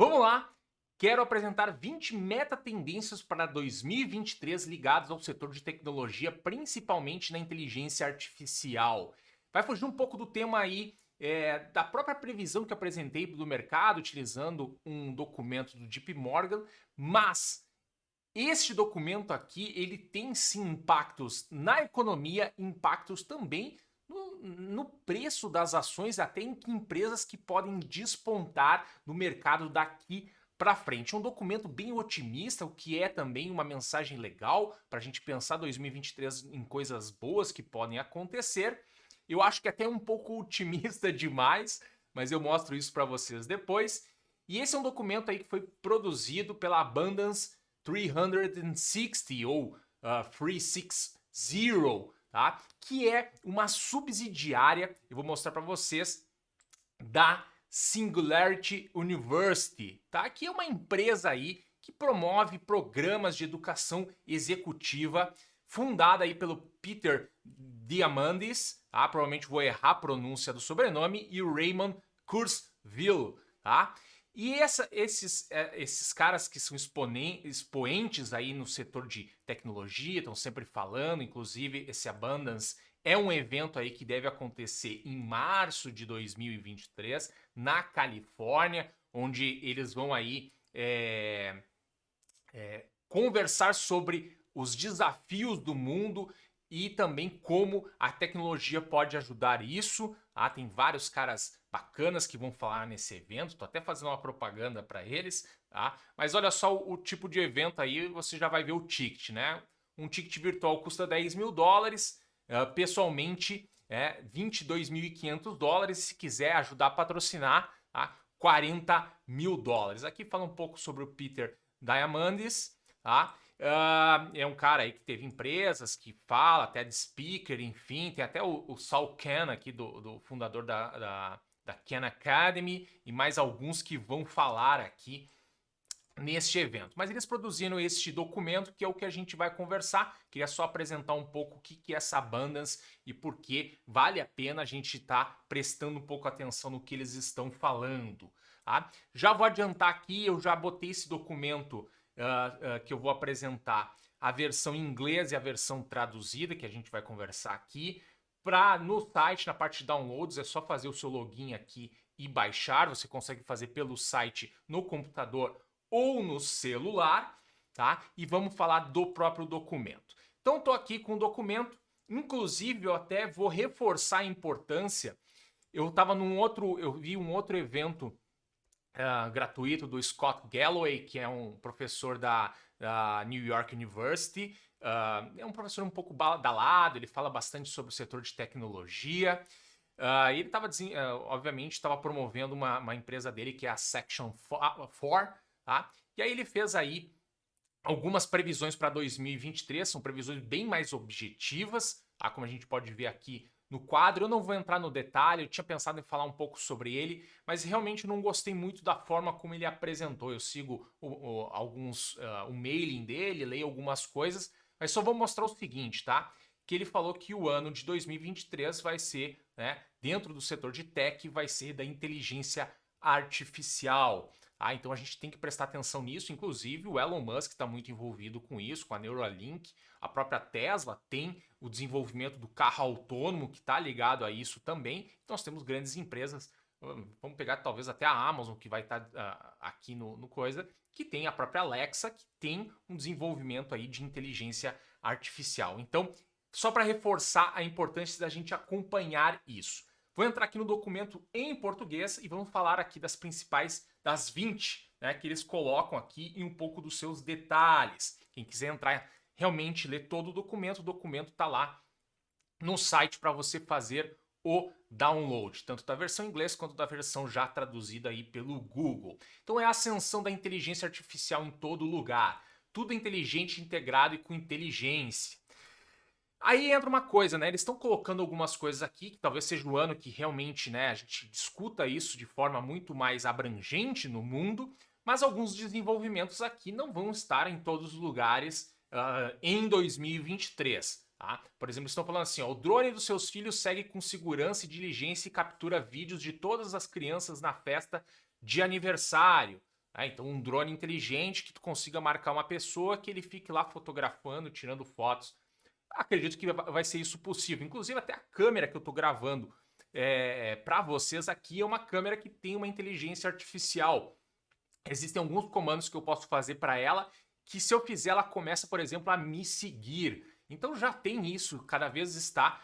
Vamos lá! Quero apresentar 20 meta-tendências para 2023 ligados ao setor de tecnologia, principalmente na inteligência artificial. Vai fugir um pouco do tema aí da própria previsão que apresentei do mercado, utilizando um documento do JP Morgan, mas este documento aqui, ele tem sim impactos na economia, impactos também no preço das ações, até em que empresas que podem despontar no mercado daqui para frente. É um documento bem otimista, o que é também uma mensagem legal para a gente pensar 2023 em coisas boas que podem acontecer. Eu acho que até é um pouco otimista demais, mas eu mostro isso para vocês depois. E esse é um documento aí que foi produzido pela Abundance 360 ou 360, tá? Que é uma subsidiária, eu vou mostrar para vocês, da Singularity University, tá? Que é uma empresa aí que promove programas de educação executiva, fundada aí pelo Peter Diamandis, tá? Provavelmente vou errar a pronúncia do sobrenome, e o Raymond Kurzweil, tá? E esses caras que são expoentes aí no setor de tecnologia, estão sempre falando, inclusive esse Abundance é um evento aí que deve acontecer em março de 2023, na Califórnia, onde eles vão aí conversar sobre os desafios do mundo e também como a tecnologia pode ajudar isso. Tem vários caras bacanas que vão falar nesse evento, tô até fazendo uma propaganda para eles, tá? Mas olha só o tipo de evento aí, você já vai ver o ticket, né? Um ticket virtual custa $10 mil, pessoalmente é $22.500, se quiser ajudar a patrocinar, tá? $40 mil. Aqui fala um pouco sobre o Peter Diamandis, tá? É um cara aí que teve empresas, que fala até de speaker, enfim, tem até o Saul Khan aqui, do fundador da Khan Academy, e mais alguns que vão falar aqui neste evento. Mas eles produziram este documento, que é o que a gente vai conversar. Queria só apresentar um pouco o que é essa Abundance e por que vale a pena a gente estar prestando um pouco atenção no que eles estão falando. Tá? Já vou adiantar aqui, eu já botei esse documento que eu vou apresentar, a versão em inglês e a versão traduzida, que a gente vai conversar aqui. No site, na parte de downloads, é só fazer o seu login aqui e baixar. Você consegue fazer pelo site no computador ou no celular, tá? E vamos falar do próprio documento. Então, estou aqui com o documento. Inclusive, eu até vou reforçar a importância. Eu vi um outro evento gratuito do Scott Galloway, que é um professor da New York University. É um professor um pouco badalado, ele fala bastante sobre o setor de tecnologia. Ele estava, obviamente, estava promovendo uma empresa dele, que é a Section 4, tá? E aí ele fez aí algumas previsões para 2023, são previsões bem mais objetivas, tá? Como a gente pode ver aqui no quadro. Eu não vou entrar no detalhe, eu tinha pensado em falar um pouco sobre ele, mas realmente não gostei muito da forma como ele apresentou. Eu sigo o mailing dele, leio algumas coisas, mas só vou mostrar o seguinte, tá? Que ele falou que o ano de 2023 vai ser, né, dentro do setor de tech, vai ser da inteligência artificial. Então a gente tem que prestar atenção nisso. Inclusive o Elon Musk está muito envolvido com isso, com a Neuralink. A própria Tesla tem o desenvolvimento do carro autônomo que está ligado a isso também. Então nós temos grandes empresas, vamos pegar talvez até a Amazon, que vai estar aqui no coisa, que tem a própria Alexa, que tem um desenvolvimento aí de inteligência artificial. Então, só para reforçar a importância da gente acompanhar isso. Vou entrar aqui no documento em português e vamos falar aqui das 20, né, que eles colocam aqui, e um pouco dos seus detalhes. Quem quiser entrar realmente ler todo o documento está lá no site para você fazer o download, tanto da versão em inglês quanto da versão já traduzida aí pelo Google. Então é a ascensão da inteligência artificial em todo lugar. Tudo inteligente, integrado e com inteligência. Aí entra uma coisa, né? Eles estão colocando algumas coisas aqui, que talvez seja o ano que realmente, né, a gente discuta isso de forma muito mais abrangente no mundo, mas alguns desenvolvimentos aqui não vão estar em todos os lugares em 2023. Tá? Por exemplo, eles estão falando assim, ó, o drone dos seus filhos segue com segurança e diligência e captura vídeos de todas as crianças na festa de aniversário. Então, um drone inteligente que tu consiga marcar uma pessoa que ele fique lá fotografando, tirando fotos. Acredito que vai ser isso possível. Inclusive, até a câmera que eu estou gravando para vocês aqui é uma câmera que tem uma inteligência artificial. Existem alguns comandos que eu posso fazer para ela que, se eu fizer, ela começa, por exemplo, a me seguir. Então já tem isso, cada vez está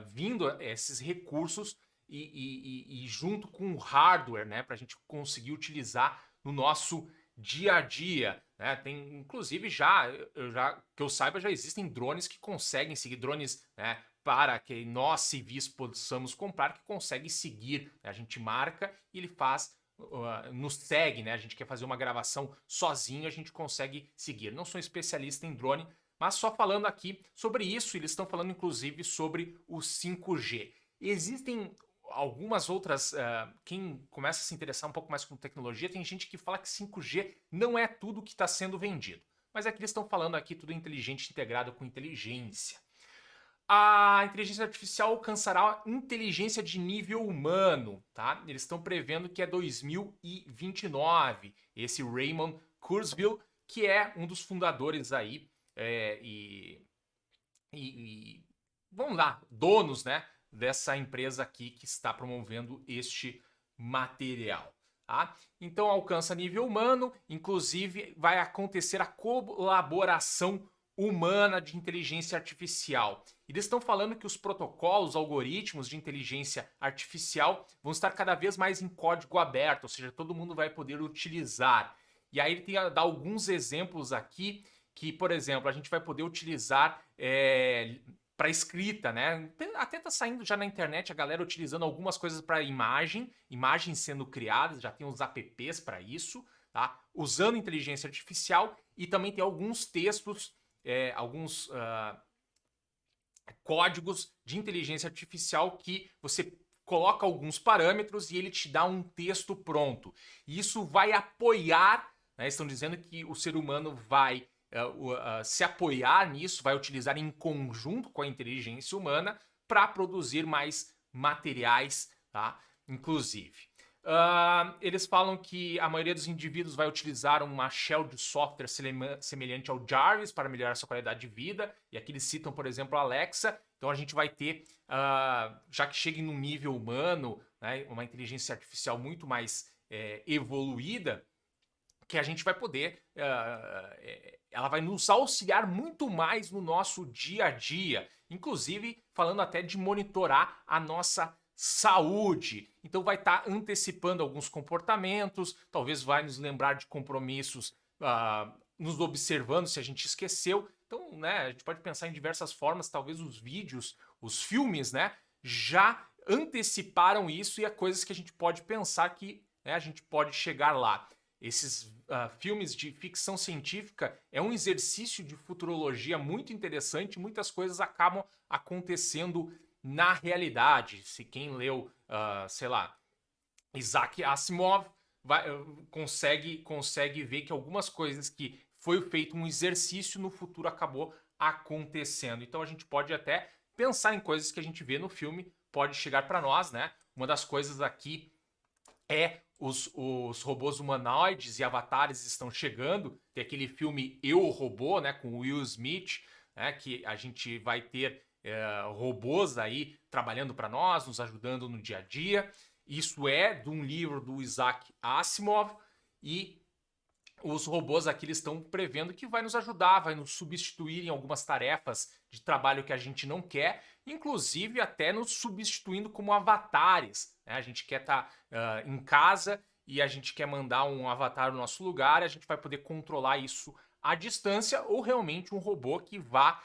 vindo esses recursos e junto com o hardware, né, para a gente conseguir utilizar no nosso dia a dia. Né? Tem, inclusive, que eu saiba, já existem drones que conseguem seguir, drones, né, para que nós civis possamos comprar, que conseguem seguir. Né? A gente marca e ele faz, nos segue, né? A gente quer fazer uma gravação sozinho, a gente consegue seguir. Não sou especialista em drone, mas só falando aqui sobre isso, eles estão falando inclusive sobre o 5G. Existem algumas outras, quem começa a se interessar um pouco mais com tecnologia, tem gente que fala que 5G não é tudo que está sendo vendido. Mas é que eles estão falando aqui tudo inteligente integrado com inteligência. A inteligência artificial alcançará inteligência de nível humano, tá? Eles estão prevendo que é 2029. Esse Raymond Kurzweil, que é um dos fundadores aí vamos lá, donos, né, dessa empresa aqui que está promovendo este material. Tá? Então alcança nível humano, inclusive vai acontecer a colaboração humana de inteligência artificial. Eles estão falando que os protocolos, algoritmos de inteligência artificial vão estar cada vez mais em código aberto, ou seja, todo mundo vai poder utilizar. E aí ele tem a dar alguns exemplos aqui que, por exemplo, a gente vai poder utilizar para escrita, né? Até tá saindo já na internet a galera utilizando algumas coisas para imagens sendo criadas, já tem uns apps para isso, tá? Usando inteligência artificial, e também tem alguns textos, alguns códigos de inteligência artificial que você coloca alguns parâmetros e ele te dá um texto pronto. E isso vai apoiar, né? Estão dizendo que o ser humano vai se apoiar nisso, vai utilizar em conjunto com a inteligência humana para produzir mais materiais, tá? Inclusive. Eles falam que a maioria dos indivíduos vai utilizar uma shell de software semelhante ao Jarvis para melhorar sua qualidade de vida. E aqui eles citam, por exemplo, a Alexa. Então a gente vai ter, já que chegue num nível humano, né, uma inteligência artificial muito mais evoluída, que a gente vai poder, ela vai nos auxiliar muito mais no nosso dia a dia, inclusive falando até de monitorar a nossa saúde. Então vai estar antecipando alguns comportamentos, talvez vai nos lembrar de compromissos, nos observando se a gente esqueceu. Então, né, a gente pode pensar em diversas formas, talvez os vídeos, os filmes, né, já anteciparam isso, e é coisas que a gente pode pensar que, né, a gente pode chegar lá. Esses filmes de ficção científica é um exercício de futurologia muito interessante, muitas coisas acabam acontecendo na realidade. Se quem leu, sei lá, Isaac Asimov, consegue ver que algumas coisas que foi feito um exercício no futuro acabou acontecendo. Então a gente pode até pensar em coisas que a gente vê no filme, pode chegar para nós, né? Uma das coisas aqui é os robôs humanoides e avatares estão chegando. Tem aquele filme Eu, Robô, né, com Will Smith, né, que a gente vai ter robôs aí trabalhando para nós, nos ajudando no dia a dia. Isso é de um livro do Isaac Asimov, e os robôs aqui eles estão prevendo que vai nos ajudar, vai nos substituir em algumas tarefas de trabalho que a gente não quer, inclusive até nos substituindo como avatares. Né? A gente quer estar em casa e a gente quer mandar um avatar no nosso lugar, e a gente vai poder controlar isso à distância, ou realmente um robô que vá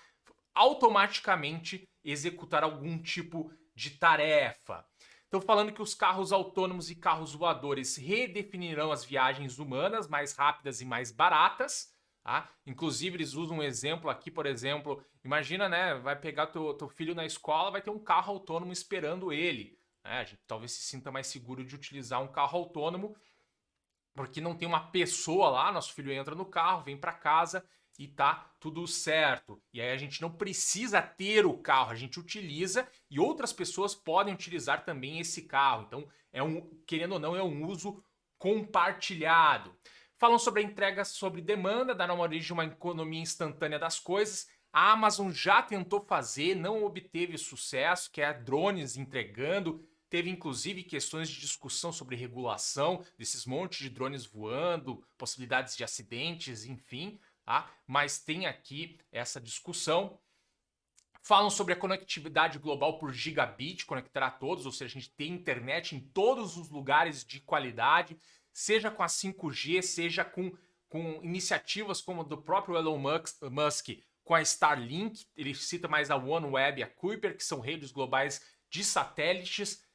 automaticamente executar algum tipo de tarefa. Estão falando que os carros autônomos e carros voadores redefinirão as viagens humanas mais rápidas e mais baratas. Tá? Inclusive, eles usam um exemplo aqui, por exemplo, imagina, né? Vai pegar teu filho na escola, vai ter um carro autônomo esperando ele. Né? A gente talvez se sinta mais seguro de utilizar um carro autônomo, porque não tem uma pessoa lá, nosso filho entra no carro, vem para casa e tá tudo certo. E aí a gente não precisa ter o carro, a gente utiliza, e outras pessoas podem utilizar também esse carro. Então, querendo ou não, é um uso compartilhado. Falam sobre a entrega sobre demanda, dar uma origem a uma economia instantânea das coisas. A Amazon já tentou fazer, não obteve sucesso, que é drones entregando. Teve inclusive questões de discussão sobre regulação desses montes de drones voando, possibilidades de acidentes, enfim, tá? Mas tem aqui essa discussão. Falam sobre a conectividade global por gigabit, conectar a todos, ou seja, a gente tem internet em todos os lugares de qualidade, seja com a 5G, seja com iniciativas como a do próprio Elon Musk com a Starlink. Ele cita mais a OneWeb e a Kuiper, que são redes globais de satélites,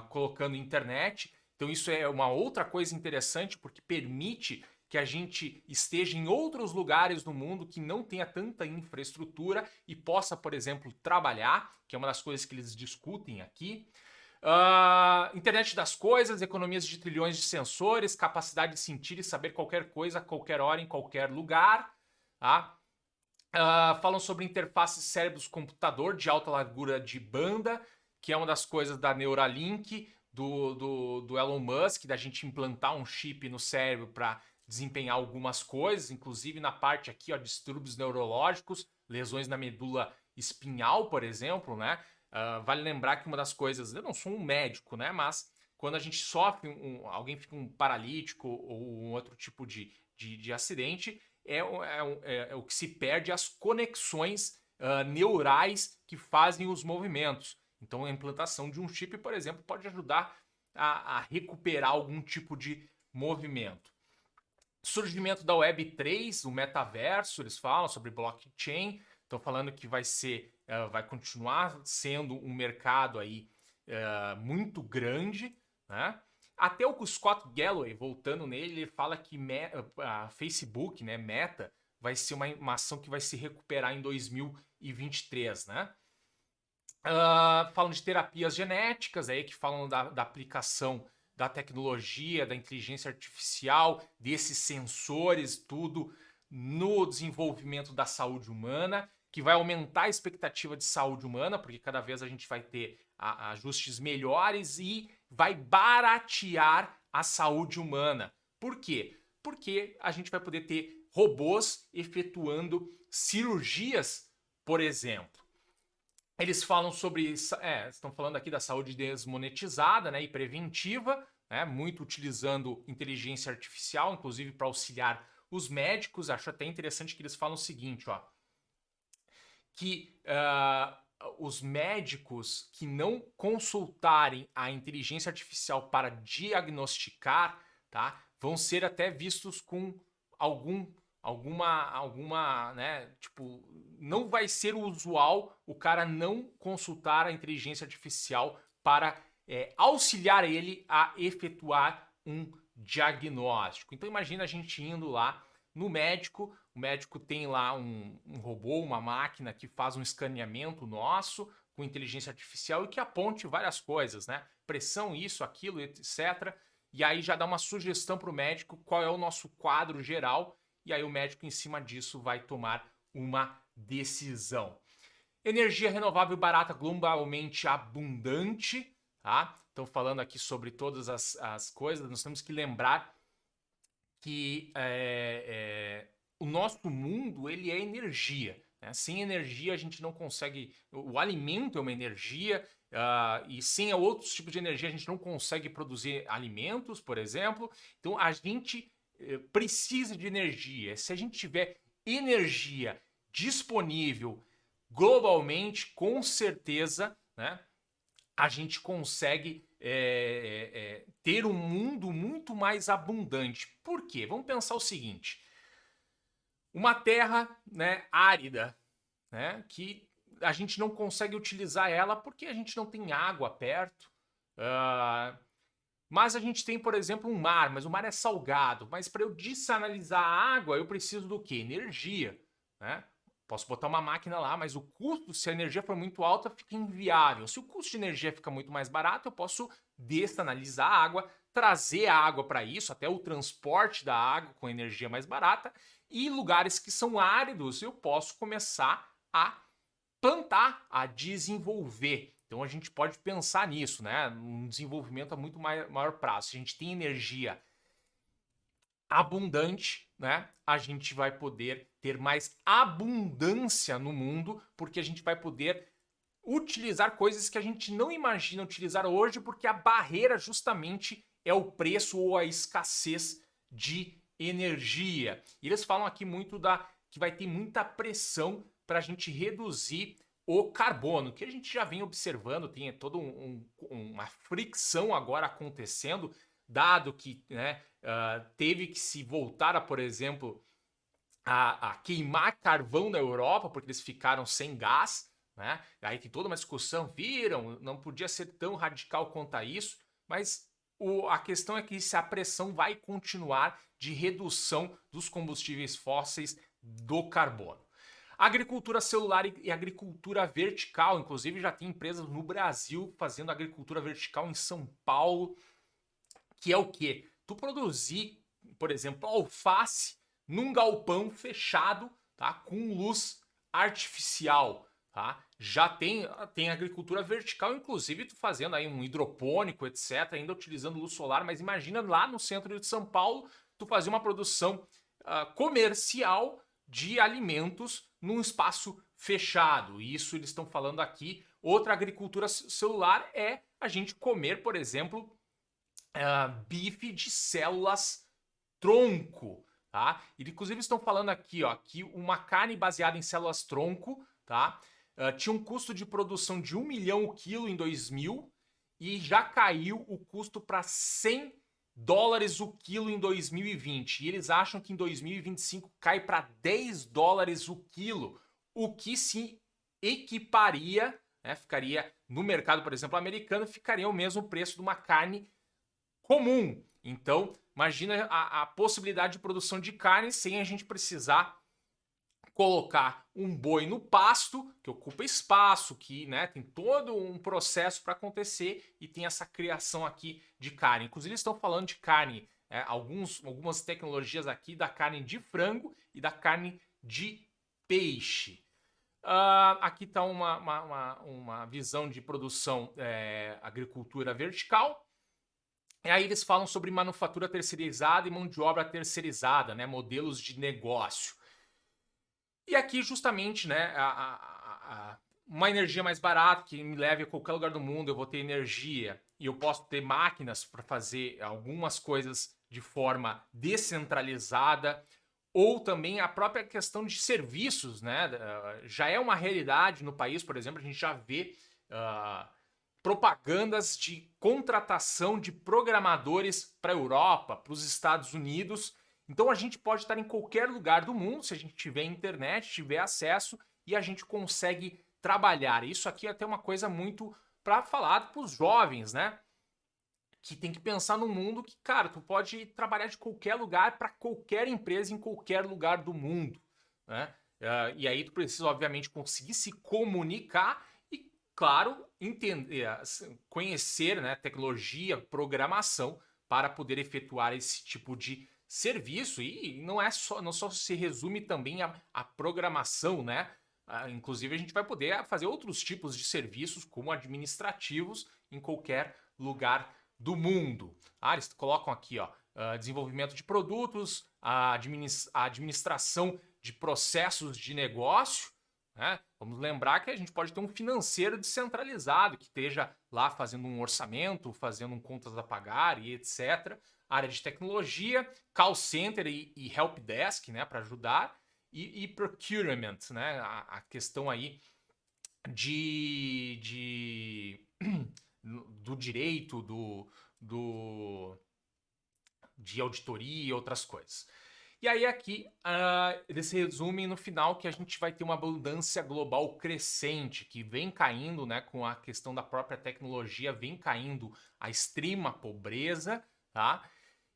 colocando internet. Então isso é uma outra coisa interessante, porque permite que a gente esteja em outros lugares do mundo que não tenha tanta infraestrutura e possa, por exemplo, trabalhar, que é uma das coisas que eles discutem aqui. Internet das coisas, economias de trilhões de sensores, capacidade de sentir e saber qualquer coisa, a qualquer hora, em qualquer lugar. Tá? Falam sobre interface cérebros-computador de alta largura de banda, que é uma das coisas da Neuralink, do Elon Musk, da gente implantar um chip no cérebro para desempenhar algumas coisas, inclusive na parte aqui, ó, distúrbios neurológicos, lesões na medula espinhal, por exemplo, né? Vale lembrar que uma das coisas, eu não sou um médico, né? Mas quando a gente sofre, alguém fica um paralítico ou um outro tipo de acidente, é o que se perde as conexões neurais que fazem os movimentos. Então a implantação de um chip, por exemplo, pode ajudar a recuperar algum tipo de movimento. Surgimento da Web3, o metaverso, eles falam sobre blockchain, estão falando que vai continuar sendo um mercado aí muito grande, né? Até o Scott Galloway, voltando nele, ele fala que a Facebook, né, Meta, vai ser uma ação que vai se recuperar em 2023, né? Falam de terapias genéticas, aí que falam da aplicação da tecnologia, da inteligência artificial, desses sensores, tudo no desenvolvimento da saúde humana, que vai aumentar a expectativa de saúde humana, porque cada vez a gente vai ter ajustes melhores e vai baratear a saúde humana. Por quê? Porque a gente vai poder ter robôs efetuando cirurgias, por exemplo. Eles falam sobre, estão falando aqui da saúde desmonetizada, né, e preventiva, né, muito utilizando inteligência artificial, inclusive para auxiliar os médicos. Acho até interessante que eles falam o seguinte, ó, que os médicos que não consultarem a inteligência artificial para diagnosticar, tá, vão ser até vistos com alguma, né, tipo, não vai ser usual o cara não consultar a inteligência artificial para auxiliar ele a efetuar um diagnóstico. Então imagina a gente indo lá no médico, o médico tem lá um robô, uma máquina que faz um escaneamento nosso com inteligência artificial e que aponte várias coisas, né? Pressão, isso, aquilo, etc. E aí já dá uma sugestão para o médico qual é o nosso quadro geral, e aí o médico em cima disso vai tomar uma decisão. Energia renovável barata, globalmente abundante, tá? Então falando aqui sobre todas as coisas, nós temos que lembrar que o nosso mundo ele é energia, né? Sem energia a gente não consegue. O alimento é uma energia, e sem outros tipos de energia a gente não consegue produzir alimentos, por exemplo. Então a gente precisa de energia. Se a gente tiver energia disponível globalmente, com certeza, né, a gente consegue ter um mundo muito mais abundante. Por quê? Vamos pensar o seguinte: uma terra, né, árida, né, que a gente não consegue utilizar ela porque a gente não tem água perto. Mas a gente tem, por exemplo, um mar, mas o mar é salgado. Mas para eu dessalinizar a água, eu preciso do quê? Energia, né? Posso botar uma máquina lá, mas o custo, se a energia for muito alta, fica inviável. Se o custo de energia fica muito mais barato, eu posso dessalinizar a água, trazer a água para isso, até o transporte da água com energia mais barata. E lugares que são áridos, eu posso começar a plantar, a desenvolver. Então a gente pode pensar nisso, né? Um desenvolvimento a muito maior prazo. Se a gente tem energia abundante, né? A gente vai poder ter mais abundância no mundo, porque a gente vai poder utilizar coisas que a gente não imagina utilizar hoje, porque a barreira justamente é o preço ou a escassez de energia. E eles falam aqui muito que vai ter muita pressão para a gente reduzir o carbono, que a gente já vem observando, tem toda uma fricção agora acontecendo, dado que, né, teve que se voltar a, por exemplo, a queimar carvão na Europa, porque eles ficaram sem gás, né? Aí tem toda uma discussão, viram, não podia ser tão radical quanto a isso, mas a questão é que se a pressão vai continuar de redução dos combustíveis fósseis do carbono. Agricultura celular e agricultura vertical, inclusive já tem empresas no Brasil fazendo agricultura vertical em São Paulo, que é o quê? Tu produzir, por exemplo, alface num galpão fechado, tá? Com luz artificial, tá? Já tem agricultura vertical, inclusive tu fazendo aí um hidropônico, etc, ainda utilizando luz solar, mas imagina lá no centro de São Paulo, tu fazer uma produção comercial de alimentos num espaço fechado. Isso eles estão falando aqui. Outra agricultura celular é a gente comer, por exemplo, bife de células tronco, tá? E, inclusive estão falando aqui, ó, que uma carne baseada em células tronco, tá? Tinha um custo de produção de 1 milhão o quilo em 2000 e já caiu o custo para $100 o quilo em 2020. E eles acham que em 2025 cai para $10 o quilo, o que se equiparia, né, ficaria no mercado, por exemplo, americano, ficaria o mesmo preço de uma carne comum. Então, imagina a possibilidade de produção de carne sem a gente precisar colocar um boi no pasto, que ocupa espaço, que, né, tem todo um processo para acontecer e tem essa criação aqui de carne. Inclusive, estão falando de carne, algumas tecnologias aqui da carne de frango e da carne de peixe. Aqui está uma visão de produção agricultura vertical. E aí eles falam sobre manufatura terceirizada e mão de obra terceirizada, né, modelos de negócio. E aqui justamente, né, uma energia mais barata que me leve a qualquer lugar do mundo, eu vou ter energia e eu posso ter máquinas para fazer algumas coisas de forma descentralizada, ou também a própria questão de serviços, né, já é uma realidade no país, por exemplo, a gente já vê propagandas de contratação de programadores para a Europa, para os Estados Unidos. Então a gente pode estar em qualquer lugar do mundo, se a gente tiver internet, tiver acesso, e a gente consegue trabalhar. Isso aqui é até uma coisa muito para falar para os jovens, né? Que tem que pensar no mundo que, cara, tu pode trabalhar de qualquer lugar para qualquer empresa em qualquer lugar do mundo, né? E aí tu precisa, obviamente, conseguir se comunicar e, claro, entender, conhecer, né, tecnologia, programação para poder efetuar esse tipo de serviço. E não só se resume também a programação, né? Inclusive a gente vai poder fazer outros tipos de serviços, como administrativos, em qualquer lugar do mundo. Eles colocam aqui, ó, desenvolvimento de produtos, a administração de processos de negócio, né? Vamos lembrar que a gente pode ter um financeiro descentralizado que esteja lá fazendo um orçamento, fazendo contas a pagar e etc. Área de tecnologia, call center e help desk, né, para ajudar, e procurement, né, a questão aí do direito, de auditoria e outras coisas. E aí aqui eles resumem no final que a gente vai ter uma abundância global crescente, que vem caindo, né, com a questão da própria tecnologia, vem caindo a extrema pobreza, tá?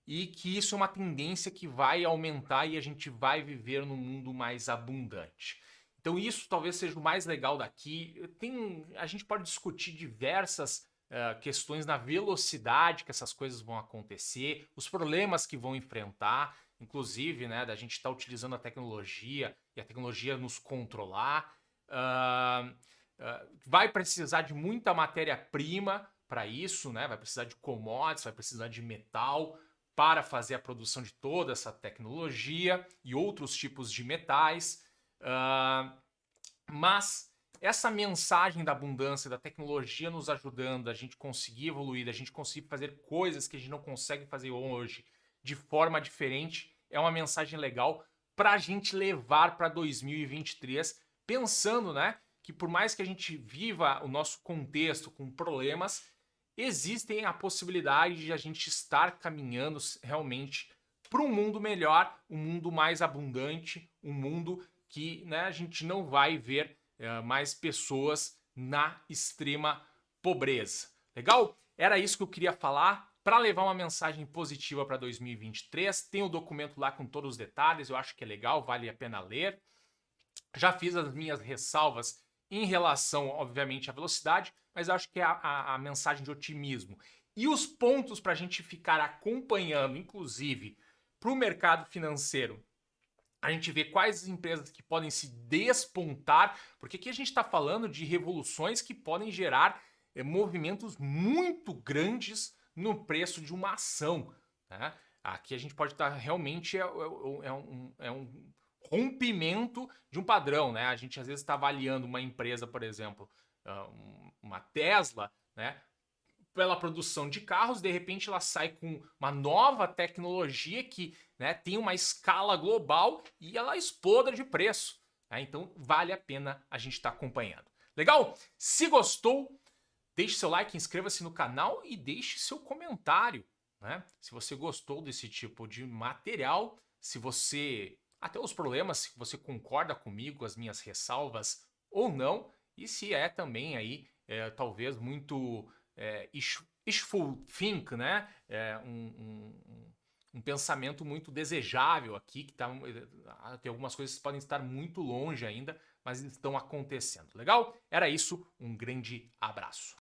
E que isso é uma tendência que vai aumentar e a gente vai viver num mundo mais abundante. Então isso talvez seja o mais legal daqui. A gente pode discutir diversas questões na velocidade que essas coisas vão acontecer, os problemas que vão enfrentar, inclusive, né, da gente estar utilizando a tecnologia e a tecnologia nos controlar. Vai precisar de muita matéria-prima para isso, né? Vai precisar de commodities, vai precisar de metal. para fazer a produção de toda essa tecnologia e outros tipos de metais. Mas essa mensagem da abundância, da tecnologia nos ajudando, a gente conseguir evoluir, a gente conseguir fazer coisas que a gente não consegue fazer hoje de forma diferente, é uma mensagem legal para a gente levar para 2023, pensando, né, que por mais que a gente viva o nosso contexto com problemas, existem a possibilidade de a gente estar caminhando realmente para um mundo melhor, um mundo mais abundante, um mundo que, né, a gente não vai ver mais pessoas na extrema pobreza. Legal? Era isso que eu queria falar para levar uma mensagem positiva para 2023. Tem o documento lá com todos os detalhes, eu acho que é legal, vale a pena ler. Já fiz as minhas ressalvas em relação, obviamente, à velocidade, mas eu acho que é a mensagem de otimismo. E os pontos para a gente ficar acompanhando, inclusive, para o mercado financeiro, a gente vê quais as empresas que podem se despontar, porque aqui a gente está falando de revoluções que podem gerar movimentos muito grandes no preço de uma ação. Né? Aqui a gente pode estar realmente um rompimento de um padrão. Né? A gente às vezes está avaliando uma empresa, por exemplo, uma Tesla, né? Pela produção de carros, de repente ela sai com uma nova tecnologia que, né, tem uma escala global e ela exploda de preço. Né? Então vale a pena a gente estar acompanhando. Legal? Se gostou, deixe seu like, inscreva-se no canal e deixe seu comentário. Né? Se você gostou desse tipo de material, se você... até os problemas, se você concorda comigo, as minhas ressalvas ou não, e se é também aí, talvez muito... wishful think, né? Um pensamento muito desejável aqui, que tem algumas coisas que podem estar muito longe ainda, mas estão acontecendo. Legal? Era isso, um grande abraço.